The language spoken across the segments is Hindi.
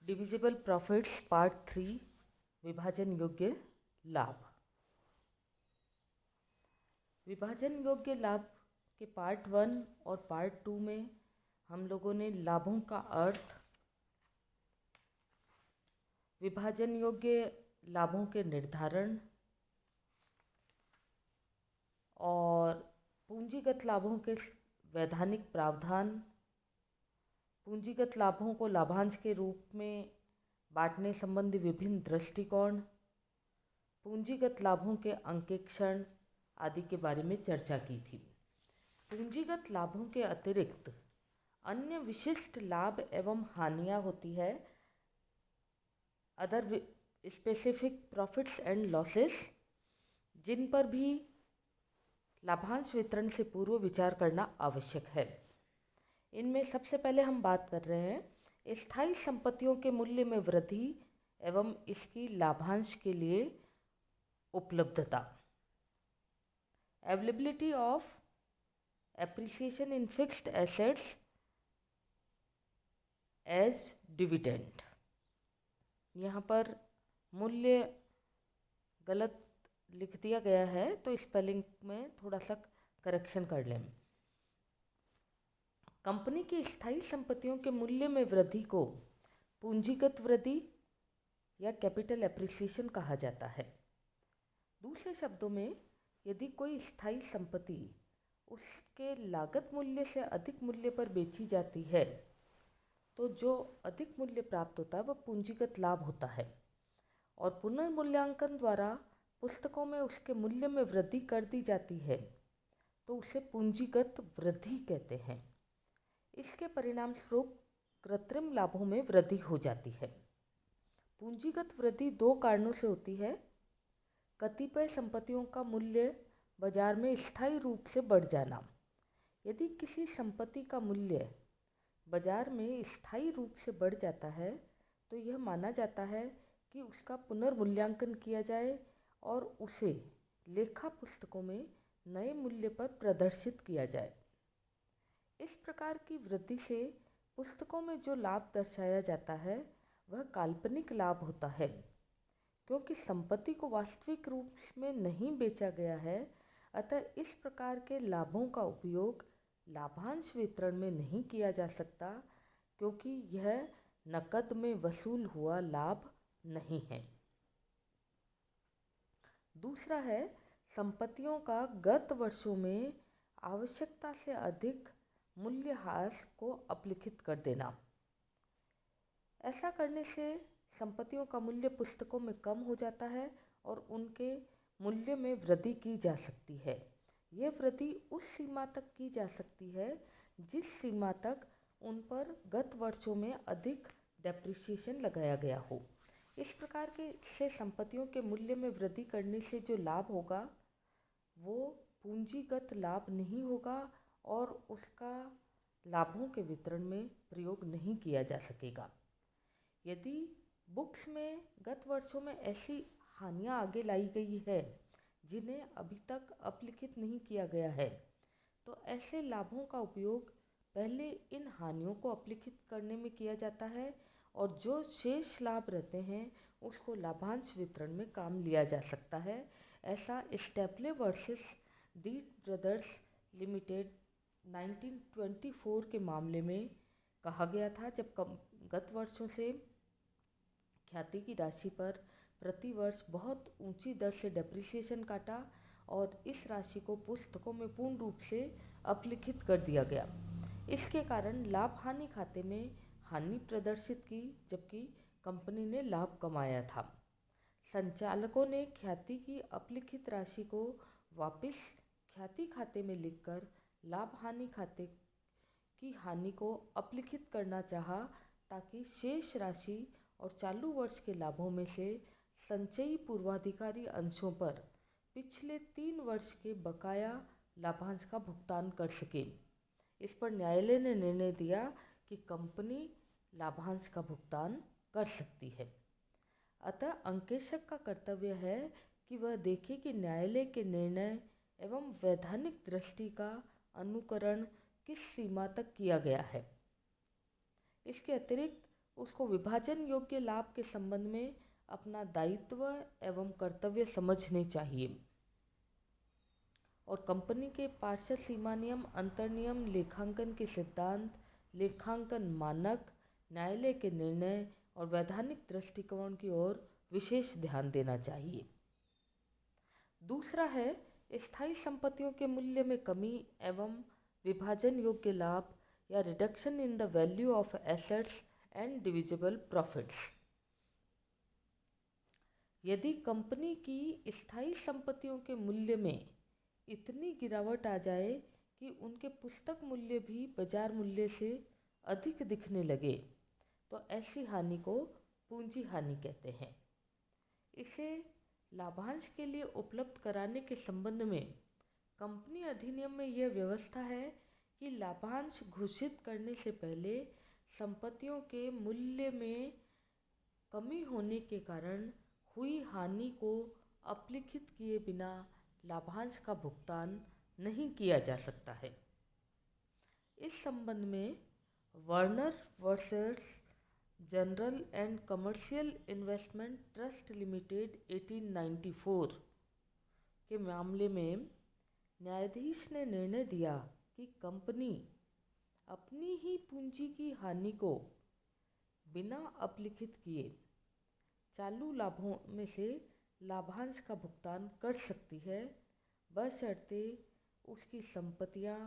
डिविजिबल प्रॉफिट्स पार्ट 3 विभाजन योग्य लाभ। विभाजन योग्य लाभ के पार्ट 1 और पार्ट 2 में हम लोगों ने लाभों का अर्थ, विभाजन योग्य लाभों के निर्धारण और पूंजीगत लाभों के वैधानिक प्रावधान, पूंजीगत लाभों को लाभांश के रूप में बांटने संबंधी विभिन्न दृष्टिकोण, पूंजीगत लाभों के अंकेक्षण आदि के बारे में चर्चा की थी। पूंजीगत लाभों के अतिरिक्त अन्य विशिष्ट लाभ एवं हानियां होती है, other specific profits and losses, जिन पर भी लाभांश वितरण से पूर्व विचार करना आवश्यक है। इनमें सबसे पहले हम बात कर रहे हैं स्थायी संपत्तियों के मूल्य में वृद्धि एवं इसकी लाभांश के लिए उपलब्धता। Availability of appreciation in fixed assets as dividend. यहाँ पर मूल्य गलत लिख दिया गया है तो स्पेलिंग में थोड़ा सा करेक्शन कर लें। कंपनी की स्थायी संपत्तियों के मूल्य में वृद्धि को पूंजीगत वृद्धि या कैपिटल एप्रिसिएशन कहा जाता है। दूसरे शब्दों में, यदि कोई स्थायी संपत्ति उसके लागत मूल्य से अधिक मूल्य पर बेची जाती है तो जो अधिक मूल्य प्राप्त होता है वह पूंजीगत लाभ होता है, और पुनर्मूल्यांकन द्वारा पुस्तकों में उसके मूल्य में वृद्धि कर दी जाती है तो उसे पूंजीगत वृद्धि कहते हैं। इसके परिणाम स्वरूप कृत्रिम लाभों में वृद्धि हो जाती है। पूंजीगत वृद्धि दो कारणों से होती है। कतिपय संपत्तियों का मूल्य बाजार में स्थायी रूप से बढ़ जाना। यदि किसी संपत्ति का मूल्य बाजार में स्थायी रूप से बढ़ जाता है तो यह माना जाता है कि उसका पुनर्मूल्यांकन किया जाए और उसे लेखा पुस्तकों में नए मूल्य पर प्रदर्शित किया जाए। इस प्रकार की वृद्धि से पुस्तकों में जो लाभ दर्शाया जाता है वह काल्पनिक लाभ होता है, क्योंकि संपत्ति को वास्तविक रूप में नहीं बेचा गया है। अतः इस प्रकार के लाभों का उपयोग लाभांश वितरण में नहीं किया जा सकता, क्योंकि यह नकद में वसूल हुआ लाभ नहीं है। दूसरा है संपत्तियों का गत वर्षों में आवश्यकता से अधिक मूल्यह्रास को अपलिखित कर देना। ऐसा करने से संपत्तियों का मूल्य पुस्तकों में कम हो जाता है और उनके मूल्य में वृद्धि की जा सकती है। यह वृद्धि उस सीमा तक की जा सकती है जिस सीमा तक उन पर गत वर्षों में अधिक डेप्रिसिएशन लगाया गया हो। इस प्रकार के से संपत्तियों के मूल्य में वृद्धि करने से जो लाभ होगा वो पूंजीगत लाभ नहीं होगा और उसका लाभों के वितरण में प्रयोग नहीं किया जा सकेगा। यदि बुक्स में गत वर्षों में ऐसी हानियां आगे लाई गई है जिन्हें अभी तक अपलिखित नहीं किया गया है, तो ऐसे लाभों का उपयोग पहले इन हानियों को अपलिखित करने में किया जाता है और जो शेष लाभ रहते हैं उसको लाभांश वितरण में काम लिया जा सकता है। ऐसा स्टेपले वर्सेस दीट ब्रदर्स लिमिटेड 1924 के मामले में कहा गया था, जब गत वर्षों से ख्याति की राशि पर प्रति वर्ष बहुत ऊंची दर से डेप्रिसिएशन काटा और इस राशि को पुस्तकों में पूर्ण रूप से अपलिखित कर दिया गया। इसके कारण लाभ हानि खाते में हानि प्रदर्शित की, जबकि कंपनी ने लाभ कमाया था। संचालकों ने ख्याति की अपलिखित राशि को वापस ख्याति खाते में लिखकर लाभ हानि खाते की हानि को अपलिखित करना चाहा, ताकि शेष राशि और चालू वर्ष के लाभों में से संचयी पूर्वाधिकारी अंशों पर पिछले 3 वर्ष के बकाया लाभांश का भुगतान कर सके। इस पर न्यायालय ने निर्णय दिया कि कंपनी लाभांश का भुगतान कर सकती है। अतः अंकेशक का कर्तव्य है कि वह देखे कि न्यायालय के निर्णय एवं वैधानिक दृष्टि का अनुकरण किस सीमा तक किया गया है। इसके अतिरिक्त उसको विभाजन योग्य लाभ के संबंध में अपना दायित्व एवं कर्तव्य समझने चाहिए और कंपनी के पार्षद सीमा नियम, अंतर नियम, लेखांकन के सिद्धांत, लेखांकन मानक, न्यायालय के निर्णय और वैधानिक दृष्टिकोण की ओर विशेष ध्यान देना चाहिए। दूसरा है स्थायी संपत्तियों के मूल्य में कमी एवं विभाजन योग्य लाभ या reduction in the value of assets and divisible profits. यदि कंपनी की स्थायी संपत्तियों के मूल्य में इतनी गिरावट आ जाए कि उनके पुस्तक मूल्य भी बाजार मूल्य से अधिक दिखने लगे तो ऐसी हानि को पूंजी हानि कहते हैं। इसे लाभांश के लिए उपलब्ध कराने के संबंध में कंपनी अधिनियम में यह व्यवस्था है कि लाभांश घोषित करने से पहले संपत्तियों के मूल्य में कमी होने के कारण हुई हानि को अपलिखित किए बिना लाभांश का भुगतान नहीं किया जा सकता है। इस संबंध में Werner versus general and commercial investment trust limited 1894 के मामले में न्यायाधीश ने निर्णय दिया कि कंपनी अपनी ही पूंजी की हानि को बिना अपलिखित किए चालू लाभों में से लाभांश का भुगतान कर सकती है, बशर्ते उसकी संपत्तियां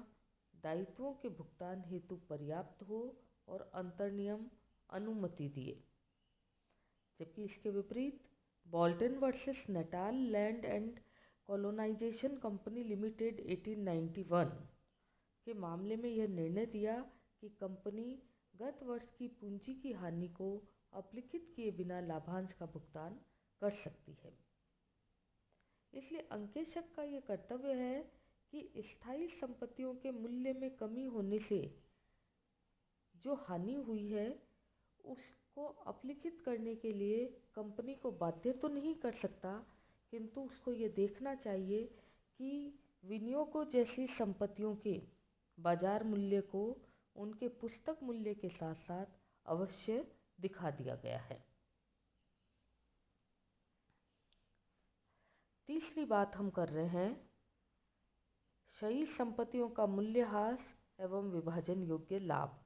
दायित्वों के भुगतान हेतु पर्याप्त हो और अंतर्नियम अनुमति दिए। जबकि इसके विपरीत Bolton versus Natal land and colonisation company limited 1891 के मामले में यह निर्णय दिया कि कंपनी गत वर्ष की पूंजी की हानि को अपलिखित किए बिना लाभांश का भुगतान कर सकती है। इसलिए अंकेशक का यह कर्तव्य है कि स्थायी संपत्तियों के मूल्य में कमी होने से जो हानि हुई है उसको अपलिखित करने के लिए कंपनी को बाध्य तो नहीं कर सकता, किंतु उसको ये देखना चाहिए कि विनियोगों जैसी संपत्तियों के बाजार मूल्य को उनके पुस्तक मूल्य के साथ साथ अवश्य दिखा दिया गया है। तीसरी बात हम कर रहे हैं क्षयी संपत्तियों का मूल्यह्रास एवं विभाजन योग्य लाभ,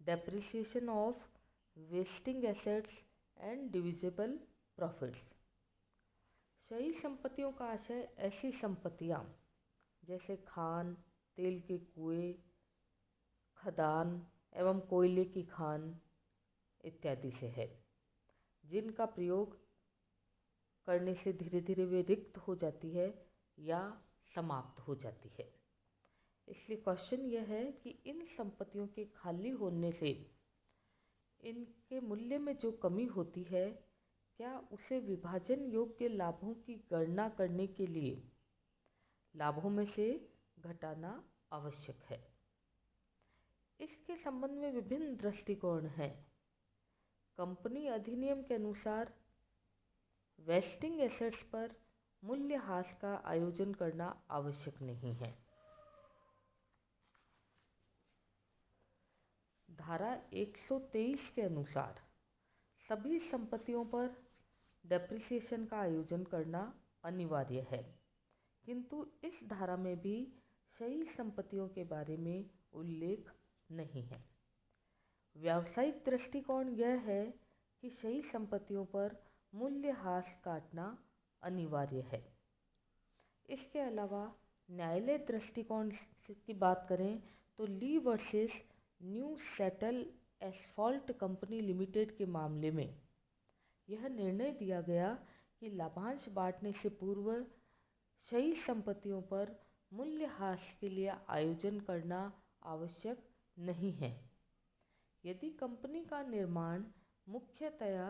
depreciation of wasting assets and divisible profits. क्षयी संपत्तियों का आशय ऐसी संपत्तियां जैसे खान, तेल के कुएं, खदान एवं कोयले की खान इत्यादि से है, जिनका प्रयोग करने से धीरे धीरे वे रिक्त हो जाती है या समाप्त हो जाती है। इसलिए क्वेश्चन यह है कि इन संपत्तियों के खाली होने से इनके मूल्य में जो कमी होती है, क्या उसे विभाजन योग्य लाभों की गणना करने के लिए लाभों में से घटाना आवश्यक है। इसके संबंध में विभिन्न दृष्टिकोण हैं। कंपनी अधिनियम के अनुसार वेस्टिंग एसेट्स पर मूल्यह्रास का आयोजन करना आवश्यक नहीं है। धारा 123 के अनुसार सभी संपत्तियों पर डेप्रिसिएशन का आयोजन करना अनिवार्य है, किंतु इस धारा में भी क्षयी संपत्तियों के बारे में उल्लेख नहीं है। व्यावसायिक दृष्टिकोण यह है कि क्षयी संपत्तियों पर मूल्यह्रास काटना अनिवार्य है। इसके अलावा न्यायालय दृष्टिकोण की बात करें तो Lee versus Neuchatel asphalt company limited के मामले में यह निर्णय दिया गया कि लाभांश बांटने से पूर्व क्षयी संपत्तियों पर मूल्यह्रास के लिए आयोजन करना आवश्यक नहीं है। यदि कंपनी का निर्माण मुख्यतया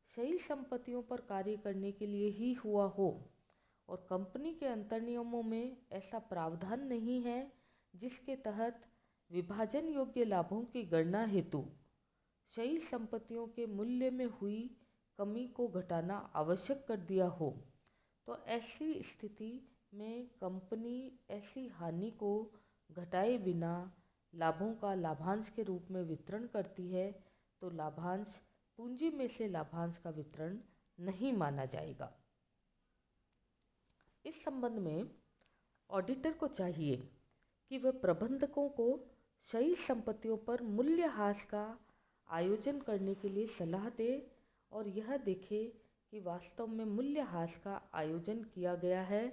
क्षयी संपत्तियों पर कार्य करने के लिए ही हुआ हो और कंपनी के अंतर्नियमों में ऐसा प्रावधान नहीं है जिसके तहत विभाजन योग्य लाभों की गणना हेतु क्षयी संपत्तियों के मूल्य में हुई कमी को घटाना आवश्यक कर दिया हो, तो ऐसी स्थिति में कंपनी ऐसी हानि को घटाए बिना लाभों का लाभांश के रूप में वितरण करती है, तो लाभांश पूंजी में से लाभांश का वितरण नहीं माना जाएगा। इस संबंध में ऑडिटर को चाहिए कि वह प्रबंधकों को सही संपत्तियों पर मूल्यह्रास का आयोजन करने के लिए सलाह दे और यह देखे कि वास्तव में मूल्यह्रास का आयोजन किया गया है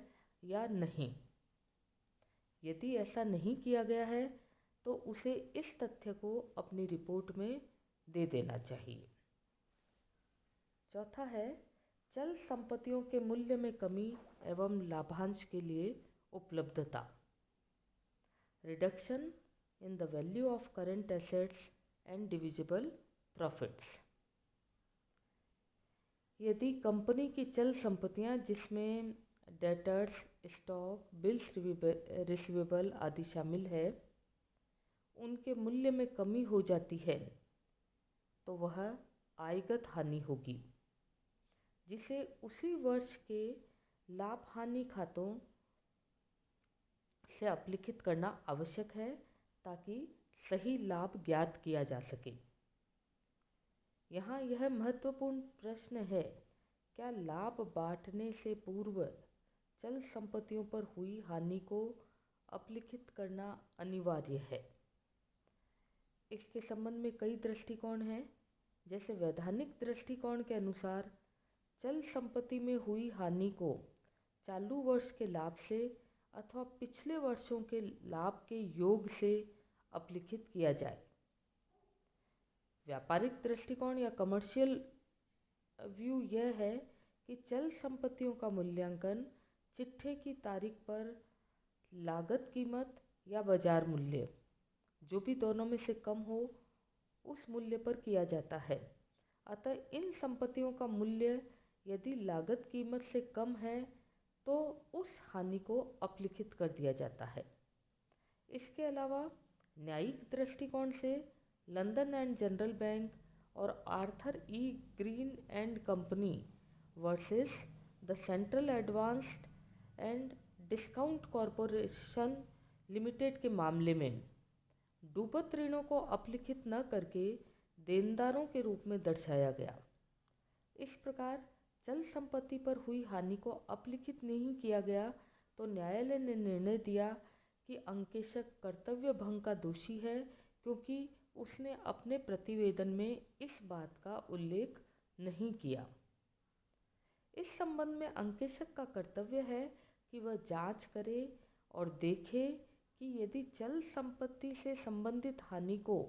या नहीं। यदि ऐसा नहीं किया गया है तो उसे इस तथ्य को अपनी रिपोर्ट में दे देना चाहिए। चौथा है चल संपत्तियों के मूल्य में कमी एवं लाभांश के लिए उपलब्धता। Reduction in the value of current assets and divisible profits. यदि कंपनी की चल संपत्तियां जिसमें डेटर्स, स्टॉक, बिल्स रिसीवेबल आदि शामिल है, उनके मूल्य में कमी हो जाती है तो वह आयगत हानि होगी, जिसे उसी वर्ष के लाभ हानि खातों से अपलिखित करना आवश्यक है ताकि सही लाभ ज्ञात किया जा सके। यहाँ यह महत्वपूर्ण प्रश्न है, क्या लाभ बांटने से पूर्व चल संपत्तियों पर हुई हानि को अपलिखित करना अनिवार्य है? इसके संबंध में कई दृष्टिकोण हैं। जैसे वैधानिक दृष्टिकोण के अनुसार चल संपत्ति में हुई हानि को चालू वर्ष के लाभ से अथवा पिछले वर्षों के लाभ के योग से अपलिखित किया जाए। व्यापारिक दृष्टिकोण या कमर्शियल व्यू यह है कि चल संपत्तियों का मूल्यांकन चिट्ठे की तारीख पर लागत कीमत या बाजार मूल्य, जो भी दोनों में से कम हो, उस मूल्य पर किया जाता है। अतः इन संपत्तियों का मूल्य यदि लागत कीमत से कम है तो उस हानि को अपलिखित कर दिया जाता है। इसके अलावा न्यायिक दृष्टिकोण से लंदन एंड जनरल बैंक और Arthur E green and company versus the central advanced and discount corporation limited के मामले में डूबत ऋणों को अपलिखित न करके देनदारों के रूप में दर्शाया गया। इस प्रकार चल संपत्ति पर हुई हानि को अपलिखित नहीं किया गया तो न्यायालय ने निर्णय दिया कि अंकेशक कर्तव्य भंग का दोषी है, क्योंकि उसने अपने प्रतिवेदन में इस बात का उल्लेख नहीं किया। इस संबंध में अंकेशक का कर्तव्य है कि वह जांच करे और देखे कि यदि चल संपत्ति से संबंधित हानि को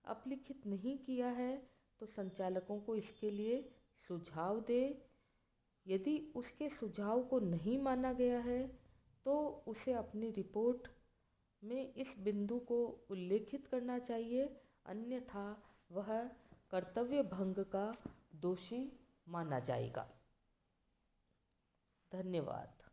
अपलिखित नहीं किया है तो संचालकों को इसके लिए सुझाव दे। यदि उसके सुझाव को नहीं माना गया है तो उसे अपनी रिपोर्ट में इस बिंदु को उल्लेखित करना चाहिए, अन्यथा वह कर्तव्य भंग का दोषी माना जाएगा। धन्यवाद।